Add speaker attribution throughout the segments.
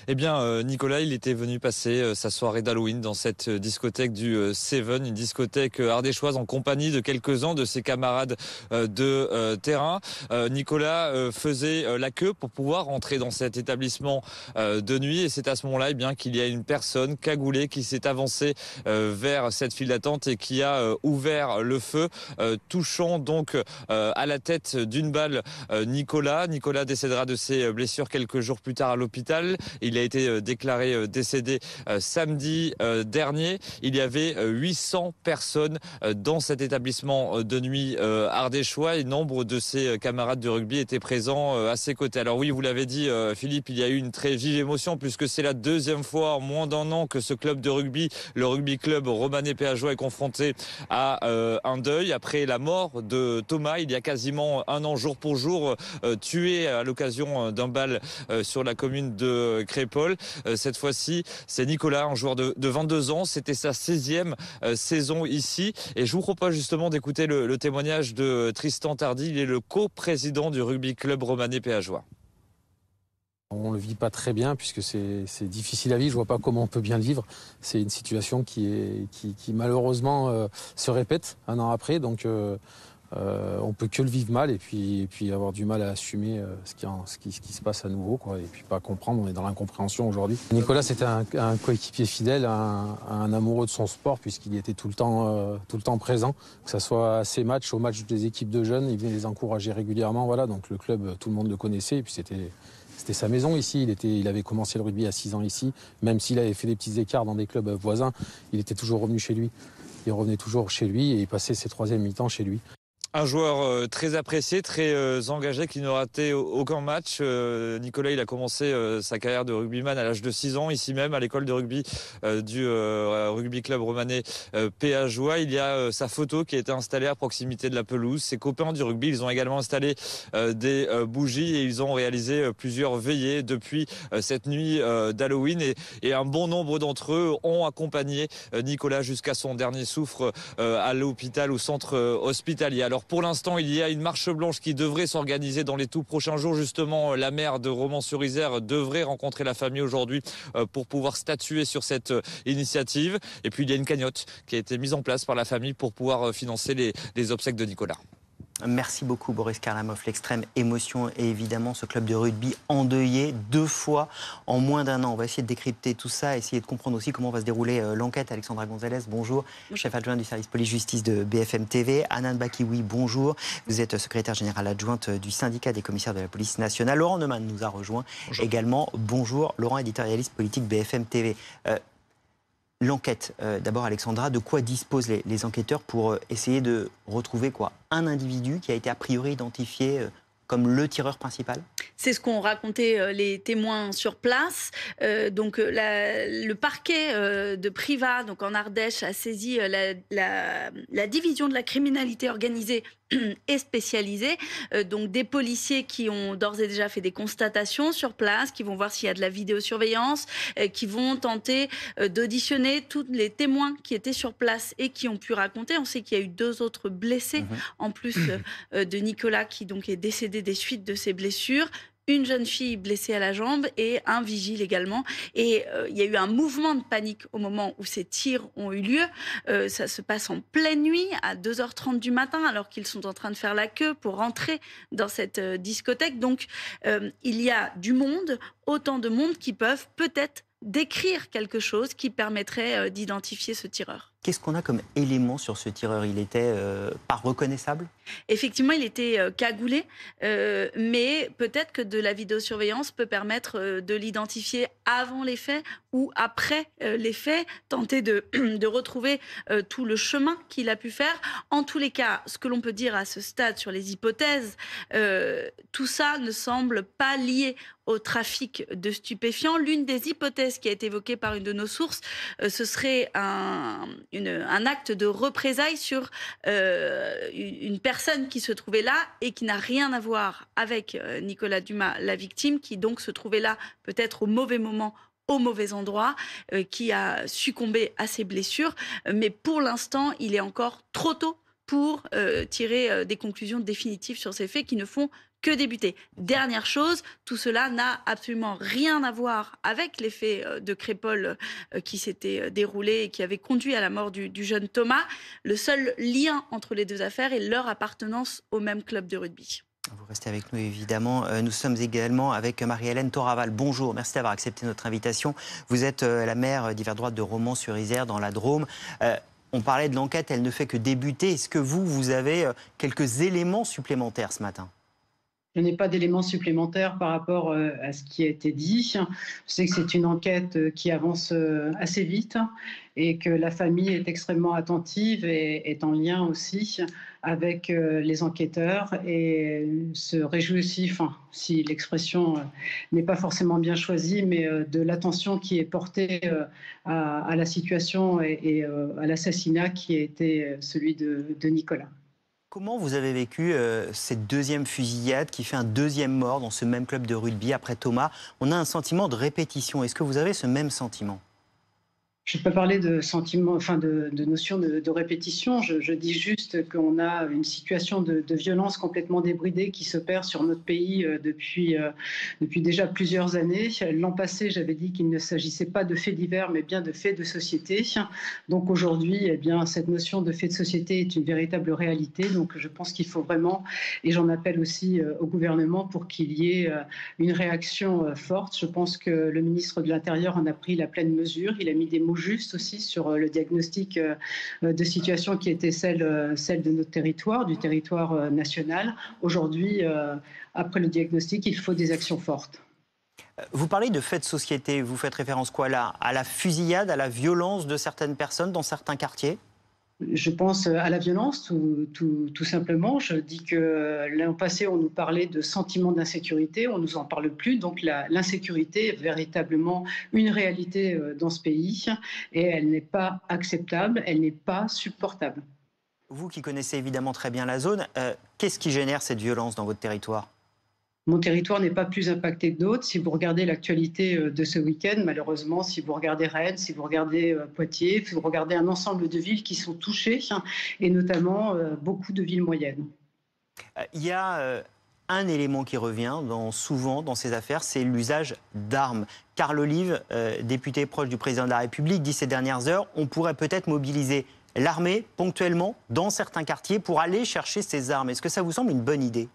Speaker 1: Eh bien, Nicolas, il était venu passer sa soirée d'Halloween dans cette discothèque du Seven, une discothèque ardéchoise en compagnie de quelques-uns de ses camarades de terrain. Nicolas faisait la queue pour pouvoir rentrer dans cet établissement de nuit et c'est à ce moment-là qu'il y a une personne cagoulée qui s'est avancée vers cette file d'attente et qui a ouvert le feu, touchant donc à la tête d'une balle Nicolas. Nicolas décédera de ses blessures quelques jours plus tard à l'hôpital. Il a été déclaré décédé samedi dernier. Il y avait 800 personnes dans cet établissement de nuit ardéchois et nombre de ses camarades de rugby étaient présents à ses côtés. Alors oui, vous l'avez dit Philippe, il y a eu une très vive émotion puisque c'est la deuxième fois en moins d'un an que ce club de rugby, le rugby club romanais-péageois, est confronté à un deuil après la mort de Thomas il y a quasiment un an jour pour jour, tué à l'occasion d'un bal sur la commune de Crépol. Cette fois-ci, c'est Nicolas, un joueur de 22 ans. C'était sa 16e saison ici. Et je vous propose justement d'écouter le témoignage de Tristan Tardy. Il est le co-président du rugby club romanais-péageois.
Speaker 2: On ne le vit pas très bien puisque c'est difficile à vivre. Je vois pas comment on peut bien le vivre. C'est une situation qui malheureusement se répète un an après. Donc on peut que le vivre mal et puis avoir du mal à assumer ce qui se passe à nouveau, quoi. Et puis pas comprendre. On est dans l'incompréhension aujourd'hui. Nicolas, c'était un coéquipier fidèle, un amoureux de son sport puisqu'il était tout le temps présent, que ce soit à ses matchs, aux matchs des équipes de jeunes. Il venait les encourager régulièrement. Voilà. Donc le club, tout le monde le connaissait et puis c'était sa maison ici. Il avait commencé le rugby à 6 ans ici. Même s'il avait fait des petits écarts dans des clubs voisins, il était toujours revenu chez lui. Il revenait toujours chez lui et il passait ses troisièmes mi-temps chez lui.
Speaker 1: Un joueur très apprécié, très engagé, qui ne ratait aucun match. Nicolas, il a commencé sa carrière de rugbyman à l'âge de 6 ans, ici même, à l'école de rugby du rugby club romanais péageois. Il y a sa photo qui a été installée à proximité de la pelouse. Ses copains du rugby, ils ont également installé des bougies et ils ont réalisé plusieurs veillées depuis cette nuit d'Halloween. Et un bon nombre d'entre eux ont accompagné Nicolas jusqu'à son dernier souffle à l'hôpital, au centre hospitalier. Alors pour l'instant, il y a une marche blanche qui devrait s'organiser dans les tout prochains jours. Justement, la maire de Romans-sur-Isère devrait rencontrer la famille aujourd'hui pour pouvoir statuer sur cette initiative. Et puis il y a une cagnotte qui a été mise en place par la famille pour pouvoir financer les obsèques de Nicolas.
Speaker 3: Merci beaucoup Boris Karlamov, l'extrême émotion et évidemment ce club de rugby endeuillé 2 fois en moins d'1 an. On va essayer de décrypter tout ça, essayer de comprendre aussi comment va se dérouler l'enquête. Alexandra Gonzalez, bonjour. Chef adjoint du service police-justice de BFM TV. Anan Bakiwi, bonjour. Vous êtes secrétaire générale adjointe du syndicat des commissaires de la police nationale. Laurent Neumann nous a rejoint également. Bonjour. Laurent, éditorialiste politique BFM TV. L'enquête, d'abord Alexandra, de quoi disposent les enquêteurs pour essayer de retrouver un individu qui a été a priori identifié comme le tireur principal?
Speaker 4: C'est ce qu'ont raconté les témoins sur place. Le parquet de Privas, donc en Ardèche, a saisi la division de la criminalité organisée et spécialisée. Donc des policiers qui ont d'ores et déjà fait des constatations sur place, qui vont voir s'il y a de la vidéosurveillance, qui vont tenter d'auditionner tous les témoins qui étaient sur place et qui ont pu raconter. On sait qu'il y a eu 2 autres blessés, en plus de Nicolas qui donc est décédé des suites de ses blessures. Une jeune fille blessée à la jambe et un vigile également. Et il y a eu un mouvement de panique au moment où ces tirs ont eu lieu. Ça se passe en pleine nuit, à 2h30 du matin, alors qu'ils sont en train de faire la queue pour rentrer dans cette discothèque. Donc, il y a du monde, autant de monde qui peuvent peut-être décrire quelque chose qui permettrait d'identifier ce tireur.
Speaker 3: Qu'est-ce qu'on a comme élément sur ce tireur? Il était pas reconnaissable?
Speaker 4: Effectivement, il était cagoulé, mais peut-être que de la vidéosurveillance peut permettre de l'identifier avant les faits ou après les faits, tenter de retrouver tout le chemin qu'il a pu faire. En tous les cas, ce que l'on peut dire à ce stade sur les hypothèses, tout ça ne semble pas lié au trafic de stupéfiants. L'une des hypothèses qui a été évoquée par une de nos sources, ce serait un acte de représailles sur une personne qui se trouvait là et qui n'a rien à voir avec Nicolas Dumas, la victime, qui donc se trouvait là peut-être au mauvais moment, au mauvais endroit, qui a succombé à ses blessures. Mais pour l'instant, il est encore trop tôt pour tirer des conclusions définitives sur ces faits qui ne font que débuté. Dernière chose, tout cela n'a absolument rien à voir avec les faits de Crépol qui s'étaient déroulés et qui avaient conduit à la mort du jeune Thomas. Le seul lien entre les deux affaires est leur appartenance au même club de rugby.
Speaker 3: Vous restez avec nous évidemment. Nous sommes également avec Marie-Hélène Toraval. Bonjour, merci d'avoir accepté notre invitation. Vous êtes la maire d'Yverdroite de Romans-sur-Isère dans la Drôme. On parlait de l'enquête, elle ne fait que débuter. Est-ce que vous avez quelques éléments supplémentaires ce matin ?
Speaker 5: Je n'ai pas d'éléments supplémentaires par rapport à ce qui a été dit. Je sais que c'est une enquête qui avance assez vite et que la famille est extrêmement attentive et est en lien aussi avec les enquêteurs et se réjouit aussi, si l'expression n'est pas forcément bien choisie, mais de l'attention qui est portée à la situation et à l'assassinat qui a été celui de Nicolas.
Speaker 3: Comment vous avez vécu cette deuxième fusillade qui fait un deuxième mort dans ce même club de rugby après Thomas? On a un sentiment de répétition. Est-ce que vous avez ce même sentiment?
Speaker 5: Je ne peux pas parler de sentiment, de notion de répétition. Je dis juste qu'on a une situation de violence complètement débridée qui s'opère sur notre pays depuis déjà plusieurs années. L'an passé, j'avais dit qu'il ne s'agissait pas de faits divers, mais bien de faits de société. Donc aujourd'hui, cette notion de fait de société est une véritable réalité. Donc je pense qu'il faut vraiment, et j'en appelle aussi au gouvernement pour qu'il y ait une réaction forte. Je pense que le ministre de l'Intérieur en a pris la pleine mesure. Il a mis des mots juste aussi sur le diagnostic de situation qui était celle de notre territoire, du territoire national. Aujourd'hui, après le diagnostic, il faut des actions fortes.
Speaker 3: Vous parlez de faits de société, vous faites référence quoi là? À la fusillade, à la violence de certaines personnes dans certains quartiers?
Speaker 5: Je pense à la violence, tout simplement. Je dis que l'an passé, on nous parlait de sentiment d'insécurité, on ne nous en parle plus. Donc l'insécurité est véritablement une réalité dans ce pays et elle n'est pas acceptable, elle n'est pas supportable.
Speaker 3: Vous qui connaissez évidemment très bien la zone, qu'est-ce qui génère cette violence dans votre territoire?
Speaker 5: Mon territoire n'est pas plus impacté que d'autres. Si vous regardez l'actualité de ce week-end, malheureusement, si vous regardez Rennes, si vous regardez Poitiers, si vous regardez un ensemble de villes qui sont touchées, et notamment beaucoup de villes moyennes.
Speaker 3: Il y a un élément qui revient souvent dans ces affaires, c'est l'usage d'armes. Carl Olive, député proche du président de la République, dit ces dernières heures, on pourrait peut-être mobiliser l'armée ponctuellement dans certains quartiers pour aller chercher ces armes. Est-ce que ça vous semble une bonne idée ?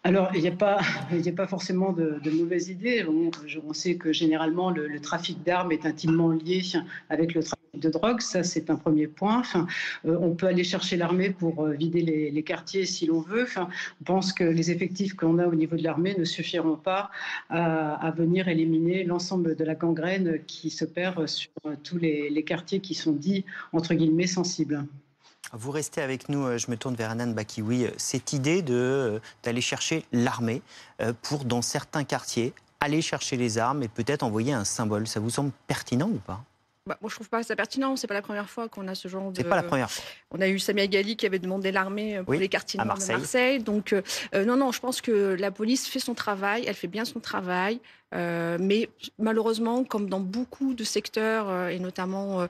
Speaker 5: Alors, il n'y a pas forcément de mauvaises idées. On sait que généralement, le trafic d'armes est intimement lié avec le trafic de drogue. Ça, c'est un premier point. On peut aller chercher l'armée pour vider les quartiers si l'on veut. On pense que les effectifs qu'on a au niveau de l'armée ne suffiront pas à venir éliminer l'ensemble de la gangrène qui s'opère sur tous les quartiers qui sont dits, entre guillemets, sensibles.
Speaker 3: Vous restez avec nous, je me tourne vers Hanan Bakiwi. Cette idée d'aller chercher l'armée pour, dans certains quartiers, aller chercher les armes et peut-être envoyer un symbole, ça vous semble pertinent ou pas ?
Speaker 6: Moi, je trouve pas ça pertinent. C'est pas la première fois qu'on a ce genre de.
Speaker 3: C'est pas la première fois.
Speaker 6: On a eu Samia Ghali qui avait demandé l'armée pour les quartiers nord de Marseille. Donc, non, je pense que la police fait son travail. Elle fait bien son travail. Mais malheureusement, comme dans beaucoup de secteurs, et notamment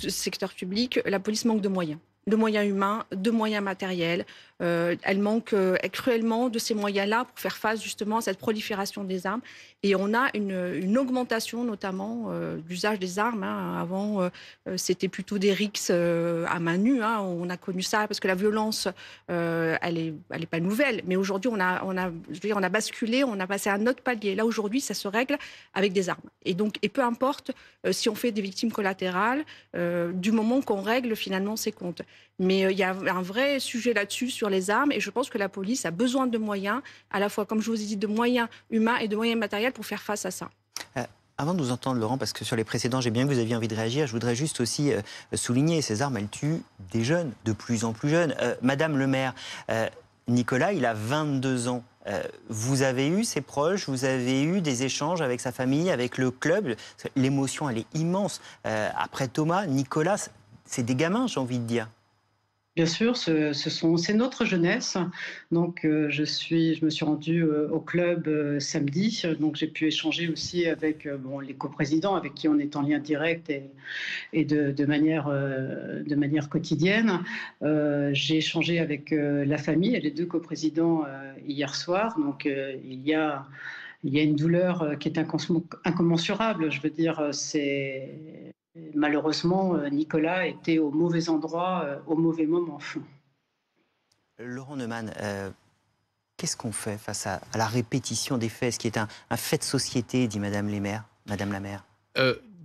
Speaker 6: secteur public, la police manque de moyens. De moyens humains, de moyens matériels. Elle manque cruellement de ces moyens-là pour faire face justement à cette prolifération des armes. Et on a une augmentation notamment d'usage des armes. Avant, c'était plutôt des rixes à main nue. On a connu ça parce que la violence, elle est pas nouvelle. Mais aujourd'hui, on a basculé, on a passé à un autre palier. Là, aujourd'hui, ça se règle avec des armes. Et donc, peu importe si on fait des victimes collatérales, du moment qu'on règle finalement ses comptes. Mais il y a un vrai sujet là-dessus sur les armes et je pense que la police a besoin de moyens, à la fois, comme je vous ai dit, de moyens humains et de moyens matériels pour faire face à ça.
Speaker 3: Avant de vous entendre, Laurent, parce que sur les précédents, j'ai bien vu que vous aviez envie de réagir, je voudrais juste aussi souligner, ces armes, elles tuent des jeunes, de plus en plus jeunes. Madame le maire, Nicolas, il a 22 ans. Vous avez eu ses proches, vous avez eu des échanges avec sa famille, avec le club. L'émotion, elle est immense. Après Thomas, Nicolas, c'est des gamins, j'ai envie de dire.
Speaker 5: Bien sûr, c'est notre jeunesse. Donc, je me suis rendue au club samedi. Donc, j'ai pu échanger aussi avec les coprésidents avec qui on est en lien direct et de manière quotidienne. J'ai échangé avec la famille et les deux coprésidents hier soir. Donc, il y a une douleur qui est incommensurable. Je veux dire, malheureusement, Nicolas était au mauvais endroit, au mauvais moment.
Speaker 3: Laurent Neumann, qu'est-ce qu'on fait face à la répétition des faits, ce qui est un fait de société, dit Madame la maire?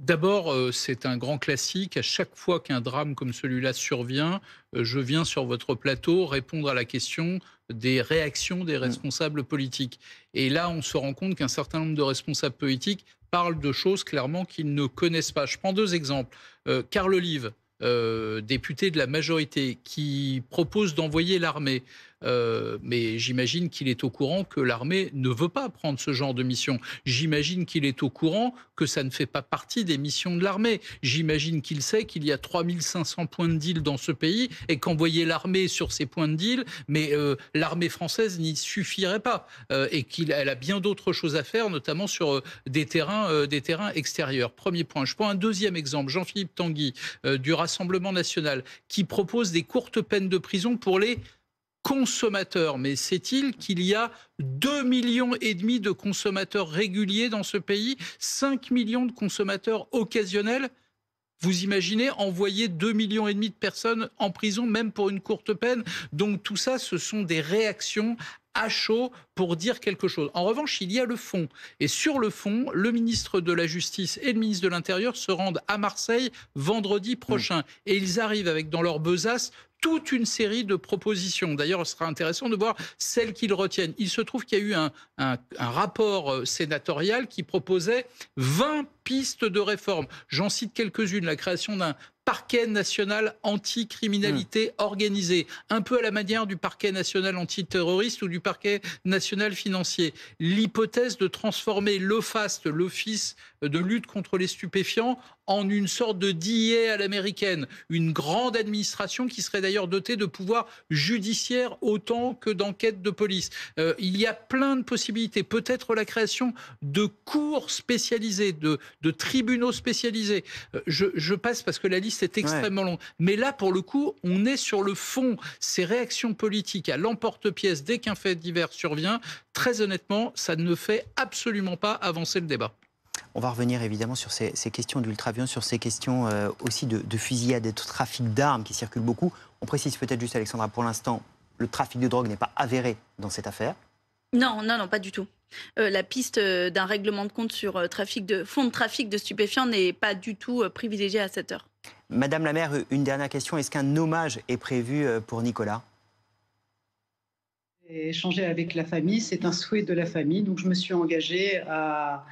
Speaker 7: D'abord, c'est un grand classique. À chaque fois qu'un drame comme celui-là survient, je viens sur votre plateau répondre à la question des réactions des responsables politiques. Et là, on se rend compte qu'un certain nombre de responsables politiques parlent de choses clairement qu'ils ne connaissent pas. Je prends deux exemples. Carl Olive, député de la majorité, qui propose d'envoyer l'armée. Mais j'imagine qu'il est au courant que l'armée ne veut pas prendre ce genre de mission. J'imagine qu'il est au courant que ça ne fait pas partie des missions de l'armée. J'imagine qu'il sait qu'il y a 3500 points de deal dans ce pays et qu'envoyer l'armée sur ces points de deal, mais l'armée française n'y suffirait pas et qu'elle a bien d'autres choses à faire, notamment sur des terrains extérieurs. Premier point. Je prends un deuxième exemple. Jean-Philippe Tanguy du Rassemblement national qui propose des courtes peines de prison pour les consommateurs. Mais sait-il qu'il y a 2,5 millions de consommateurs réguliers dans ce pays, 5 millions de consommateurs occasionnels? Vous imaginez envoyer 2,5 millions de personnes en prison, même pour une courte peine? Donc tout ça, ce sont des réactions à chaud pour dire quelque chose. En revanche, il y a le fond. Et sur le fond, le ministre de la Justice et le ministre de l'Intérieur se rendent à Marseille vendredi prochain. Et ils arrivent avec dans leur besace toute une série de propositions. D'ailleurs, ce sera intéressant de voir celles qu'ils retiennent. Il se trouve qu'il y a eu un rapport sénatorial qui proposait 20 pistes de réforme. J'en cite quelques-unes. La création d'un parquet national anti-criminalité organisée, un peu à la manière du parquet national antiterroriste ou du parquet national financier. L'hypothèse de transformer l'OFAST, l'Office de lutte contre les stupéfiants, en une sorte de DEA à l'américaine, une grande administration qui serait d'ailleurs dotée de pouvoirs judiciaires autant que d'enquêtes de police. Il y a plein de possibilités. Peut-être la création de cours spécialisés, de tribunaux spécialisés. Je passe parce que la liste est extrêmement longue. Mais là, pour le coup, on est sur le fond. Ces réactions politiques à l'emporte-pièce dès qu'un fait divers survient, très honnêtement, ça ne fait absolument pas avancer le débat.
Speaker 3: On va revenir évidemment sur ces questions d'ultraviolence, sur ces questions aussi de fusillade et de trafic d'armes qui circulent beaucoup. On précise peut-être juste, Alexandra, pour l'instant, le trafic de drogue n'est pas avéré dans cette affaire.
Speaker 4: Non, pas du tout. La piste d'un règlement de compte sur fonds de trafic de stupéfiants n'est pas du tout privilégiée à cette heure.
Speaker 3: Madame la maire, une dernière question. Est-ce qu'un hommage est prévu pour Nicolas ?
Speaker 5: Échanger avec la famille, c'est un souhait de la famille. Donc je me suis engagée à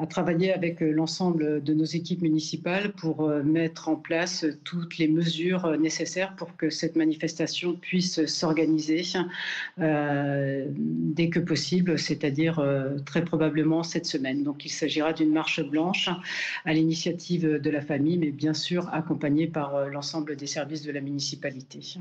Speaker 5: travailler avec l'ensemble de nos équipes municipales pour mettre en place toutes les mesures nécessaires pour que cette manifestation puisse s'organiser dès que possible, c'est-à-dire très probablement cette semaine. Donc il s'agira d'une marche blanche à l'initiative de la famille, mais bien sûr accompagnée par l'ensemble des services de la municipalité.